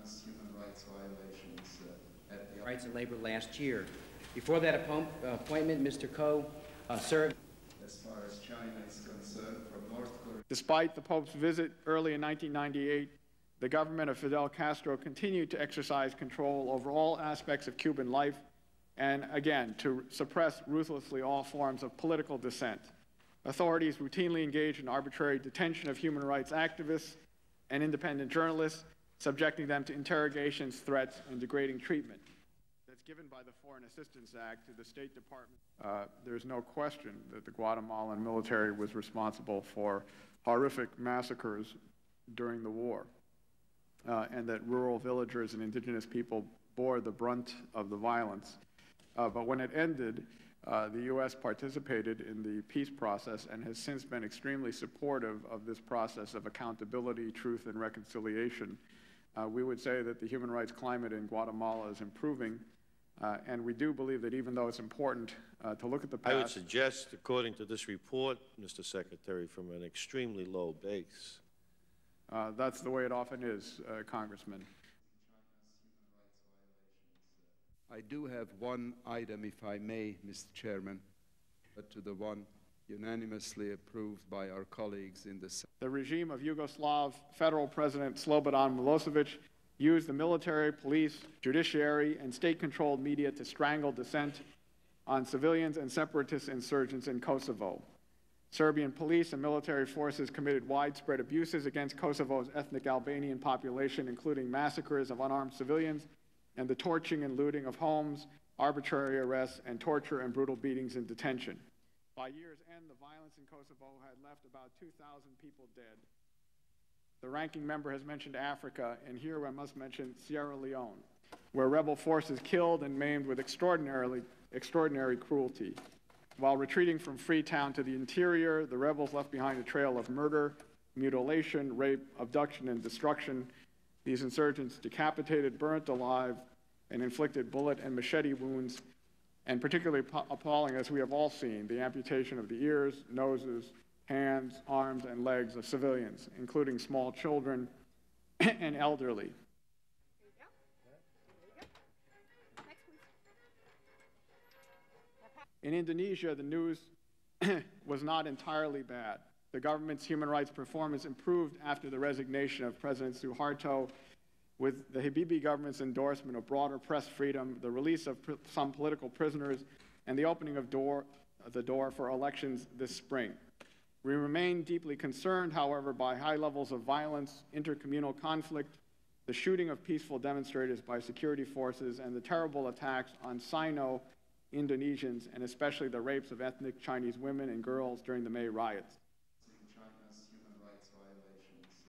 China's human rights violations at the Rights and Labor last year. Before that appointment, Mr. Ko served as far as China is concerned from North Korea. Despite the Pope's visit early in 1998, the government of Fidel Castro continued to exercise control over all aspects of Cuban life and, again, to suppress ruthlessly all forms of political dissent. Authorities routinely engaged in arbitrary detention of human rights activists and independent journalists, subjecting them to interrogations, threats, and degrading treatment. That's given by the Foreign Assistance Act to the State Department. There's no question that the Guatemalan military was responsible for horrific massacres during the war, and that rural villagers and indigenous people bore the brunt of the violence. But when it ended, the U.S. participated in the peace process and has since been extremely supportive of this process of accountability, truth, and reconciliation. We would say that the human rights climate in Guatemala is improving, and we do believe that even though it's important to look at the past— I would suggest, according to this report, Mr. Secretary, from an extremely low base. That's the way it often is, Congressman. I do have one item, if I may, Mr. Chairman, but to the one unanimously approved by our colleagues in the Senate. The regime of Yugoslav Federal President Slobodan Milosevic used the military, police, judiciary, and state-controlled media to strangle dissent on civilians and separatist insurgents in Kosovo. Serbian police and military forces committed widespread abuses against Kosovo's ethnic Albanian population, including massacres of unarmed civilians and the torching and looting of homes, arbitrary arrests, and torture and brutal beatings in detention. By year's end, the violence in Kosovo had left about 2,000 people dead. The ranking member has mentioned Africa, and here I must mention Sierra Leone, where rebel forces killed and maimed with extraordinary cruelty. While retreating from Freetown to the interior, the rebels left behind a trail of murder, mutilation, rape, abduction, and destruction. These insurgents decapitated, burnt alive, and inflicted bullet and machete wounds, and particularly appalling, as we have all seen, the amputation of the ears, noses, hands, arms, and legs of civilians, including small children and elderly. There you go. There you go. Next, please. In Indonesia, the news was not entirely bad. The government's human rights performance improved after the resignation of President Suharto, with the Habibie government's endorsement of broader press freedom, the release of some political prisoners, and the opening of the door for elections this spring. We remain deeply concerned, however, by high levels of violence, intercommunal conflict, the shooting of peaceful demonstrators by security forces, and the terrible attacks on Sino Indonesians, and especially the rapes of ethnic Chinese women and girls during the May riots.